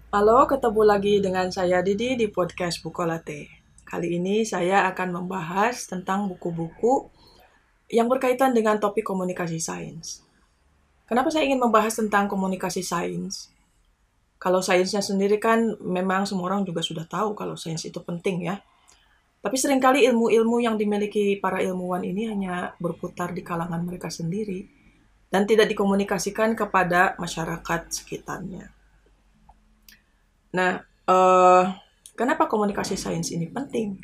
Halo, ketemu lagi dengan saya Didi di podcast Bukolate. Kali ini saya akan membahas tentang buku-buku yang berkaitan dengan topik komunikasi sains. Kenapa saya ingin membahas tentang komunikasi sains? Kalau sainsnya sendiri kan memang semua orang juga sudah tahu kalau sains itu penting ya. Tapi seringkali ilmu-ilmu yang dimiliki para ilmuwan ini hanya berputar di kalangan mereka sendiri dan tidak dikomunikasikan kepada masyarakat sekitarnya. Nah, kenapa komunikasi sains ini penting?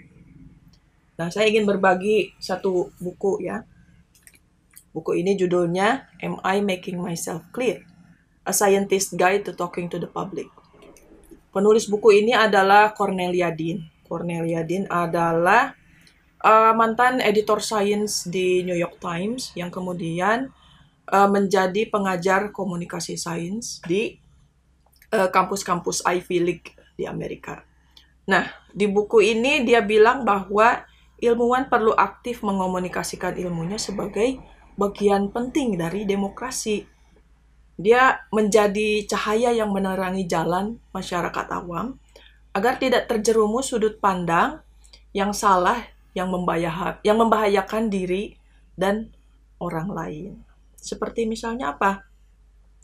Nah, saya ingin berbagi satu buku ya. Buku ini judulnya Am I Making Myself Clear? A Scientist Guide to Talking to the Public. Penulis buku ini adalah Cornelia Dean. Cornelia Dean adalah mantan editor sains di New York Times yang kemudian menjadi pengajar komunikasi sains di kampus-kampus Ivy League di Amerika. Nah, di buku ini dia bilang bahwa ilmuwan perlu aktif mengomunikasikan ilmunya sebagai bagian penting dari demokrasi. Dia menjadi cahaya yang menerangi jalan masyarakat awam agar tidak terjerumus sudut pandang yang salah yang membahayakan diri dan orang lain. Seperti misalnya apa?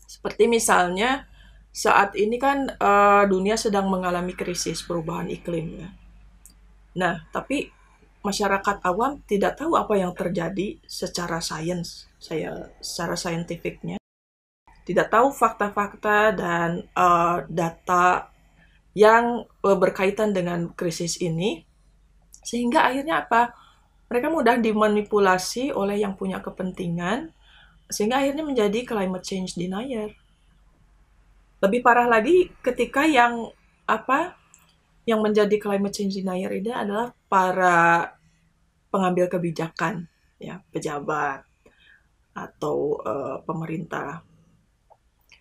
Seperti misalnya saat ini kan dunia sedang mengalami krisis perubahan iklim ya. Nah, tapi masyarakat awam tidak tahu apa yang terjadi secara sains, secara saintifiknya. Tidak tahu fakta-fakta dan data yang berkaitan dengan krisis ini, sehingga akhirnya apa? Mereka mudah dimanipulasi oleh yang punya kepentingan, sehingga akhirnya menjadi climate change denier. Lebih parah lagi ketika yang apa yang menjadi climate change denier ini adalah para pengambil kebijakan, ya, pejabat atau pemerintah.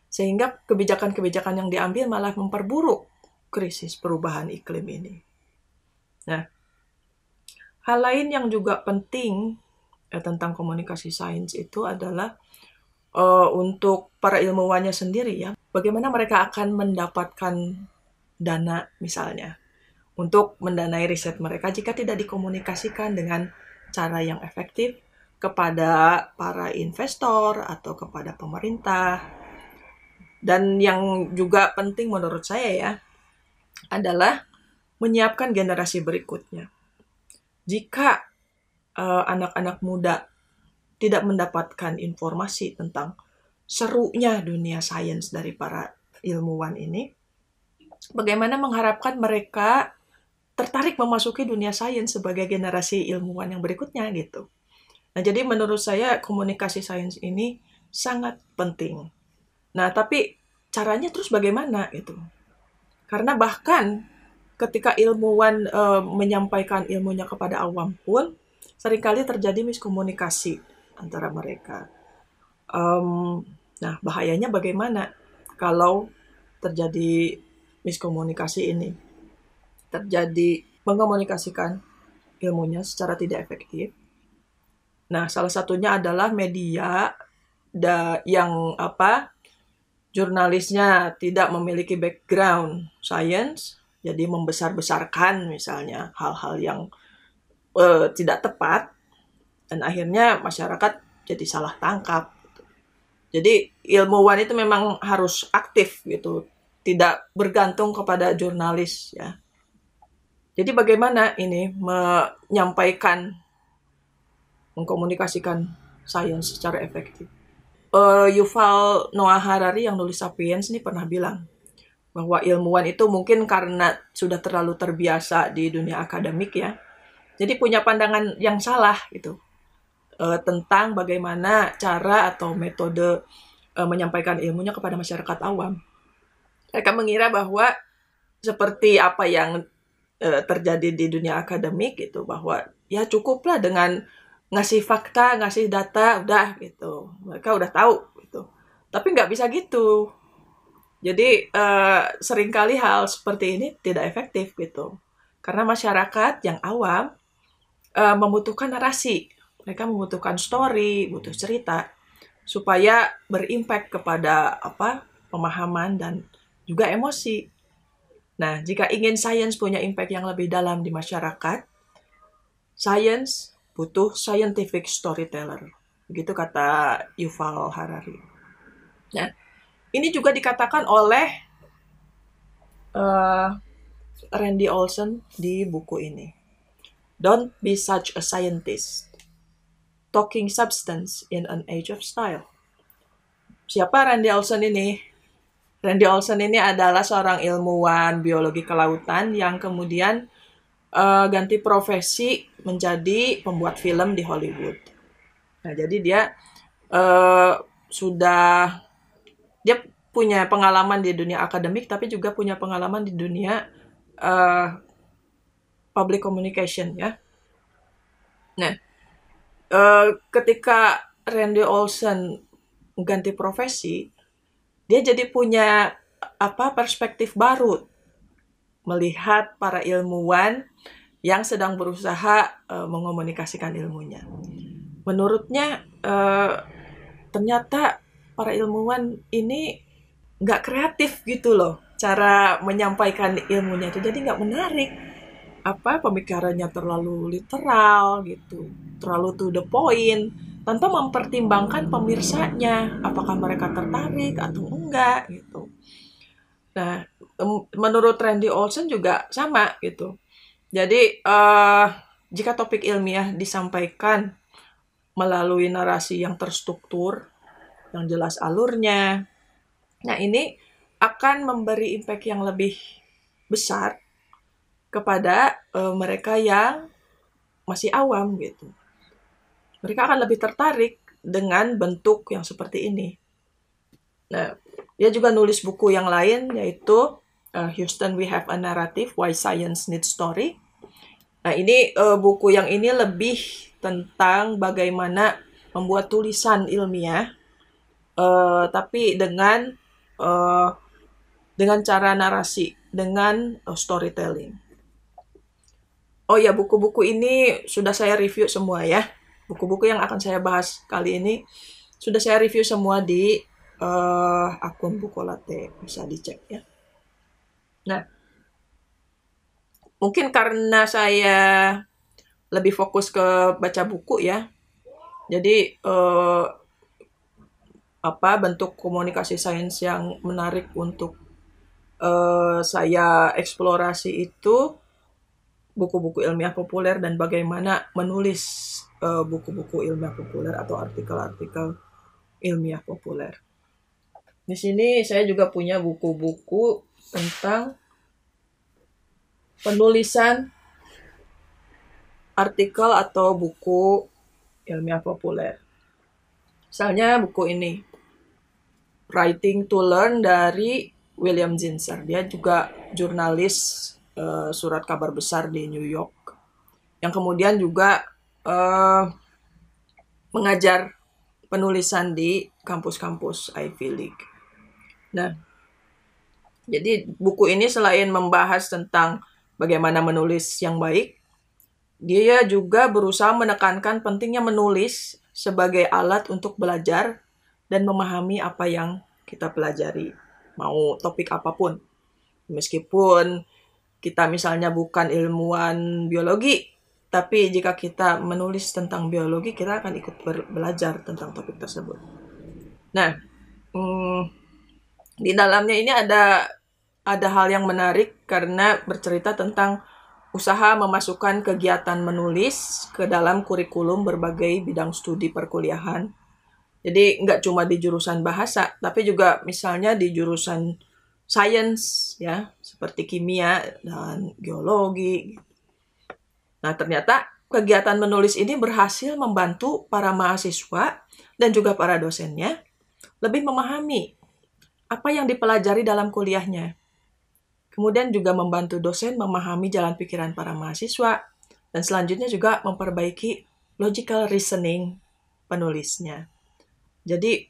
Sehingga kebijakan-kebijakan yang diambil malah memperburuk krisis perubahan iklim ini. Nah, hal lain yang juga penting tentang komunikasi sains itu adalah untuk para ilmuwannya sendiri ya, bagaimana mereka akan mendapatkan dana misalnya untuk mendanai riset mereka jika tidak dikomunikasikan dengan cara yang efektif kepada para investor atau kepada pemerintah. Dan yang juga penting menurut saya ya, adalah menyiapkan generasi berikutnya. Jika anak-anak muda tidak mendapatkan informasi tentang serunya dunia sains dari para ilmuwan ini, bagaimana mengharapkan mereka tertarik memasuki dunia sains sebagai generasi ilmuwan yang berikutnya gitu. Nah, jadi menurut saya komunikasi sains ini sangat penting. Nah, tapi caranya terus bagaimana gitu? Karena bahkan ketika ilmuwan menyampaikan ilmunya kepada awam pun seringkali terjadi miskomunikasi antara mereka. Nah, bahayanya bagaimana kalau terjadi miskomunikasi ini? Terjadi mengomunikasikan ilmunya secara tidak efektif. Nah, salah satunya adalah media yang jurnalisnya tidak memiliki background science, jadi membesar-besarkan misalnya hal-hal yang tidak tepat, dan akhirnya masyarakat jadi salah tangkap. Jadi ilmuwan itu memang harus aktif gitu, tidak bergantung kepada jurnalis ya. Jadi bagaimana ini menyampaikan, mengkomunikasikan sains secara efektif? Yuval Noah Harari yang nulis Sapiens ini pernah bilang bahwa ilmuwan itu mungkin karena sudah terlalu terbiasa di dunia akademik ya, jadi punya pandangan yang salah gitu tentang bagaimana cara atau metode menyampaikan ilmunya kepada masyarakat awam. Mereka mengira bahwa seperti apa yang terjadi di dunia akademik gitu, bahwa ya cukuplah dengan ngasih fakta, ngasih data, udah gitu. Mereka udah tahu gitu. Tapi nggak bisa gitu. Jadi seringkali hal seperti ini tidak efektif gitu. Karena masyarakat yang awam membutuhkan narasi. Mereka membutuhkan story, butuh cerita supaya berimpact kepada pemahaman dan juga emosi. Nah, jika ingin sains punya impact yang lebih dalam di masyarakat, sains butuh scientific storyteller. Begitu kata Yuval Harari. Nah, ini juga dikatakan oleh Randy Olson di buku ini. Don't be such a scientist. Talking substance in an age of style. Siapa Randy Olson ini? Randy Olson ini adalah seorang ilmuwan biologi kelautan yang kemudian ganti profesi menjadi pembuat film di Hollywood. Nah, jadi dia dia punya pengalaman di dunia akademik, tapi juga punya pengalaman di dunia public communication, ya. Nah, ketika Randy Olson ganti profesi, dia jadi punya perspektif baru melihat para ilmuwan yang sedang berusaha mengomunikasikan ilmunya. Menurutnya ternyata para ilmuwan ini nggak kreatif gitu loh cara menyampaikan ilmunya itu, jadi nggak menarik. Pemikirannya terlalu literal gitu, terlalu to the point, tanpa mempertimbangkan pemirsanya, apakah mereka tertarik atau enggak gitu. Nah, menurut Randy Olson juga sama gitu. Jadi jika topik ilmiah disampaikan melalui narasi yang terstruktur, yang jelas alurnya, nah ini akan memberi impact yang lebih besar kepada mereka yang masih awam gitu. Mereka akan lebih tertarik dengan bentuk yang seperti ini. Nah, dia juga nulis buku yang lain, yaitu Houston, We Have a Narrative, Why Science Needs Story. Nah, ini buku yang ini lebih tentang bagaimana membuat tulisan ilmiah, tapi dengan cara narasi, dengan storytelling. Oh ya, buku-buku ini sudah saya review semua ya. Buku-buku yang akan saya bahas kali ini sudah saya review semua di akun Bukolate, bisa dicek ya. Nah, mungkin karena saya lebih fokus ke baca buku ya, jadi bentuk komunikasi sains yang menarik untuk saya eksplorasi itu buku-buku ilmiah populer dan bagaimana menulis buku-buku ilmiah populer atau artikel-artikel ilmiah populer. Di sini saya juga punya buku-buku tentang penulisan artikel atau buku ilmiah populer. Misalnya buku ini, Writing to Learn dari William Zinsser. Dia juga jurnalis surat kabar besar di New York, yang kemudian juga mengajar penulisan di kampus-kampus Ivy League. Nah, jadi buku ini selain membahas tentang bagaimana menulis yang baik, dia juga berusaha menekankan pentingnya menulis sebagai alat untuk belajar dan memahami apa yang kita pelajari, mau topik apapun. Meskipun kita misalnya bukan ilmuwan biologi, tapi jika kita menulis tentang biologi, kita akan ikut belajar tentang topik tersebut. Nah, di dalamnya ini ada hal yang menarik karena bercerita tentang usaha memasukkan kegiatan menulis ke dalam kurikulum berbagai bidang studi perkuliahan. Jadi nggak cuma di jurusan bahasa, tapi juga misalnya di jurusan sains ya, seperti kimia dan geologi. Nah, ternyata kegiatan menulis ini berhasil membantu para mahasiswa dan juga para dosennya lebih memahami apa yang dipelajari dalam kuliahnya. Kemudian juga membantu dosen memahami jalan pikiran para mahasiswa, dan selanjutnya juga memperbaiki logical reasoning penulisnya. Jadi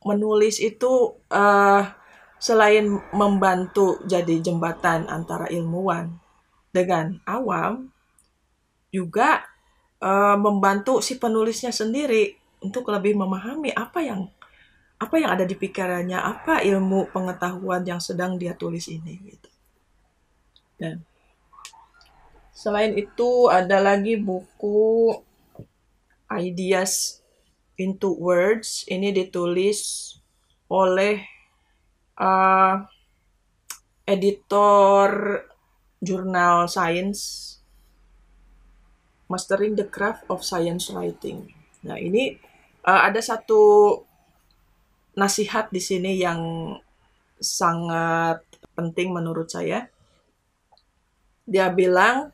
menulis itu selain membantu jadi jembatan antara ilmuwan dengan awam, juga membantu si penulisnya sendiri untuk lebih memahami apa yang ada di pikirannya, apa ilmu pengetahuan yang sedang dia tulis ini gitu. Nah, selain itu ada lagi buku Ideas into Words. Ini ditulis oleh editor jurnal Science, Mastering the Craft of Science Writing. Nah, ini ada satu nasihat di sini yang sangat penting menurut saya. Dia bilang,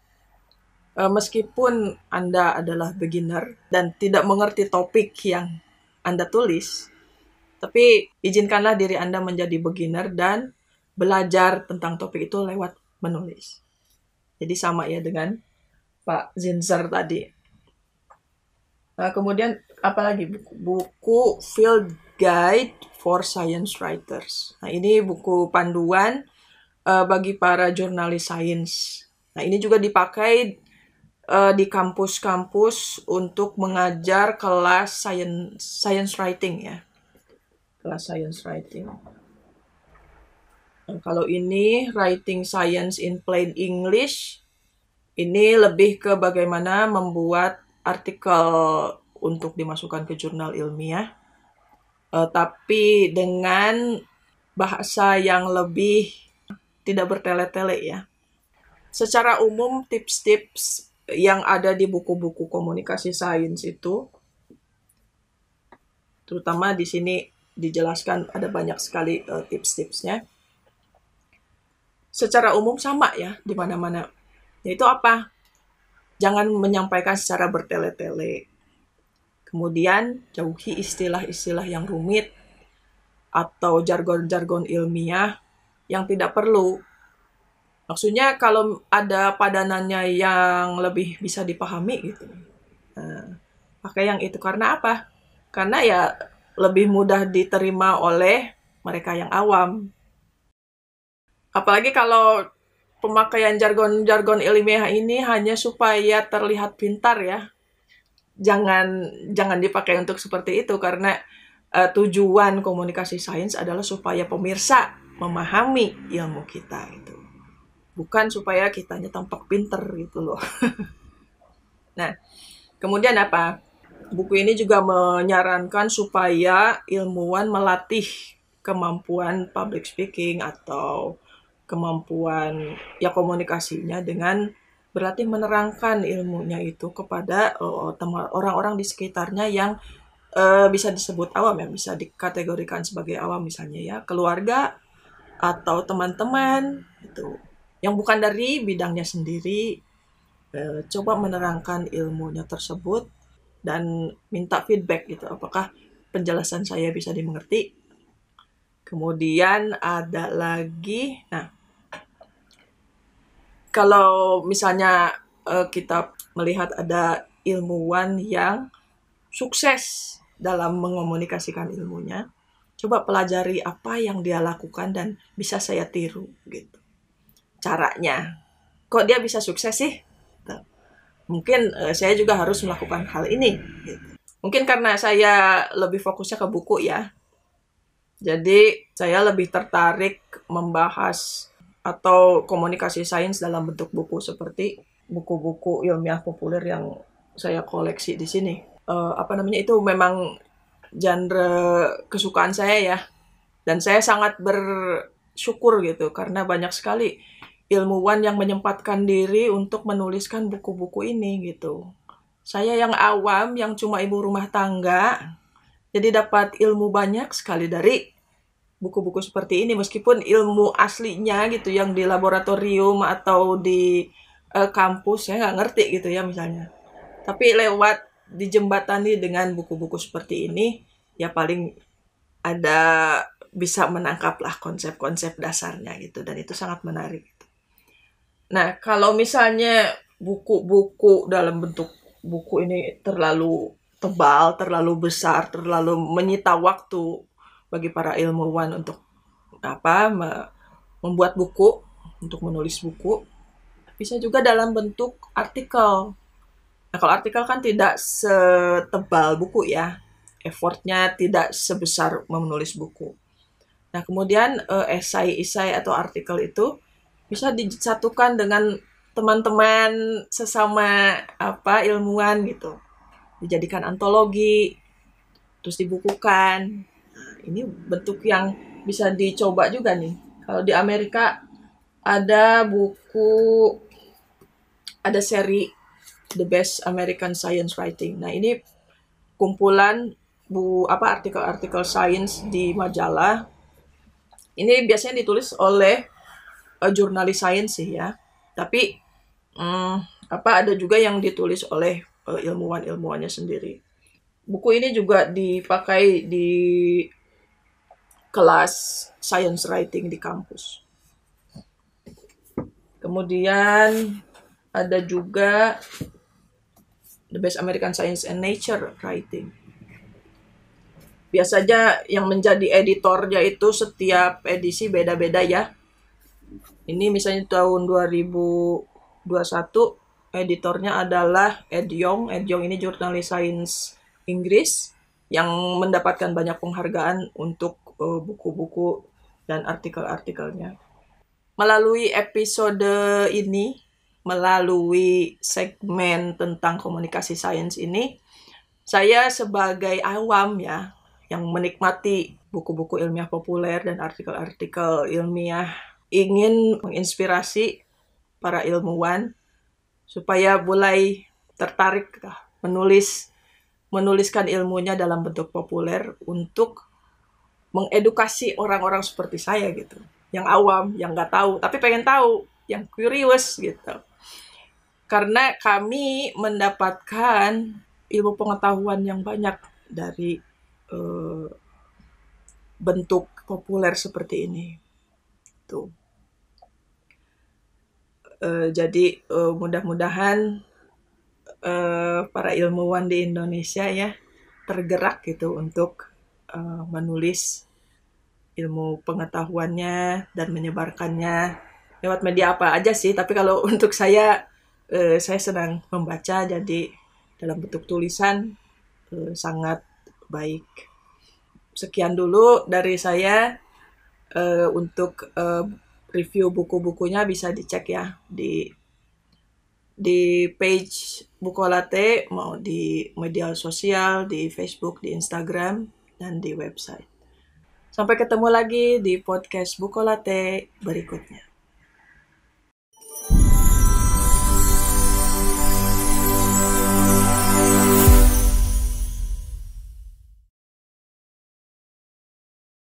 meskipun Anda adalah beginner dan tidak mengerti topik yang Anda tulis, tapi izinkanlah diri Anda menjadi beginner dan belajar tentang topik itu lewat menulis. Jadi sama ya dengan Pak Zinzer tadi. Nah, kemudian apalagi buku Field Guide for Science Writers. Nah, ini buku panduan bagi para jurnalis sains. Nah, ini juga dipakai di kampus-kampus untuk mengajar kelas science writing ya. Kelas science writing. Nah, kalau ini Writing Science in Plain English, ini lebih ke bagaimana membuat artikel untuk dimasukkan ke jurnal ilmiah, tapi dengan bahasa yang lebih tidak bertele-tele ya. Secara umum tips-tips yang ada di buku-buku komunikasi sains itu, terutama di sini dijelaskan ada banyak sekali tips-tipsnya. Secara umum sama ya di mana-mana. Yaitu apa? Jangan menyampaikan secara bertele-tele. Kemudian jauhi istilah-istilah yang rumit atau jargon-jargon ilmiah yang tidak perlu. Maksudnya kalau ada padanannya yang lebih bisa dipahami gitu. Nah, pakai yang itu karena apa? Karena ya lebih mudah diterima oleh mereka yang awam. Apalagi kalau pemakaian jargon-jargon ilmiah ini hanya supaya terlihat pintar ya. Jangan dipakai untuk seperti itu karena tujuan komunikasi sains adalah supaya pemirsa memahami ilmu kita itu. Bukan supaya kitanya tampak pinter gitu loh. Nah, kemudian apa? Buku ini juga menyarankan supaya ilmuwan melatih kemampuan public speaking atau kemampuan ya komunikasinya dengan berlatih menerangkan ilmunya itu kepada orang-orang di sekitarnya yang bisa disebut awam ya, bisa dikategorikan sebagai awam misalnya ya, keluarga atau teman-teman itu yang bukan dari bidangnya sendiri, coba menerangkan ilmunya tersebut dan minta feedback gitu, apakah penjelasan saya bisa dimengerti. Kemudian ada lagi, nah kalau misalnya kita melihat ada ilmuwan yang sukses dalam mengomunikasikan ilmunya, coba pelajari apa yang dia lakukan dan bisa saya tiru gitu. Caranya. Kok dia bisa sukses sih? Mungkin saya juga harus melakukan hal ini. Gitu. Mungkin karena saya lebih fokusnya ke buku ya. Jadi saya lebih tertarik membahas atau komunikasi sains dalam bentuk buku seperti buku-buku ilmiah populer yang saya koleksi di sini. Itu memang genre kesukaan saya ya. Dan saya sangat bersyukur gitu karena banyak sekali ilmuwan yang menyempatkan diri untuk menuliskan buku-buku ini gitu. Saya yang awam, yang cuma ibu rumah tangga, jadi dapat ilmu banyak sekali dari buku-buku seperti ini, meskipun ilmu aslinya gitu yang di laboratorium atau di kampus saya nggak ngerti gitu ya misalnya. Tapi lewat dijembatani dengan buku-buku seperti ini, ya paling ada bisa menangkaplah konsep-konsep dasarnya gitu, dan itu sangat menarik. Nah, kalau misalnya buku-buku dalam bentuk buku ini terlalu tebal, terlalu besar, terlalu menyita waktu bagi para ilmuwan untuk membuat buku, untuk menulis buku, bisa juga dalam bentuk artikel. Nah, kalau artikel kan tidak setebal buku ya, effortnya tidak sebesar menulis buku. Nah, kemudian esai-esai atau artikel itu bisa disatukan dengan teman-teman sesama ilmuwan gitu, dijadikan antologi, terus dibukukan. Nah, ini bentuk yang bisa dicoba juga nih. Kalau di Amerika ada seri The Best American Science Writing. Nah, ini kumpulan artikel-artikel sains di majalah. Ini biasanya ditulis oleh jurnalis sains sih ya. Tapi ada juga yang ditulis oleh ilmuwan-ilmuwannya sendiri. Buku ini juga dipakai di kelas science writing di kampus. Kemudian ada juga The Best American Science and Nature Writing. Biasanya yang menjadi editornya itu setiap edisi beda-beda ya. Ini misalnya tahun 2021 editornya adalah Ed Yong. Ed Yong ini jurnalis sains Inggris yang mendapatkan banyak penghargaan untuk buku-buku dan artikel-artikelnya. Melalui episode ini, melalui segmen tentang komunikasi sains ini, saya sebagai awam ya, yang menikmati buku-buku ilmiah populer dan artikel-artikel ilmiah, ingin menginspirasi para ilmuwan supaya mulai tertarik menuliskan ilmunya dalam bentuk populer untuk mengedukasi orang-orang seperti saya gitu, yang awam, yang nggak tahu, tapi pengen tahu, yang curious gitu. Karena kami mendapatkan ilmu pengetahuan yang banyak dari bentuk populer seperti ini. Tuh. Jadi mudah-mudahan para ilmuwan di Indonesia ya tergerak gitu untuk menulis ilmu pengetahuannya dan menyebarkannya lewat media apa aja sih. Tapi kalau untuk saya sedang membaca, jadi dalam bentuk tulisan sangat baik. Sekian dulu dari saya. Untuk review buku-bukunya bisa dicek ya di page Bukolate, mau di media sosial, di Facebook, di Instagram, dan di website. Sampai ketemu lagi di podcast Bukolate berikutnya.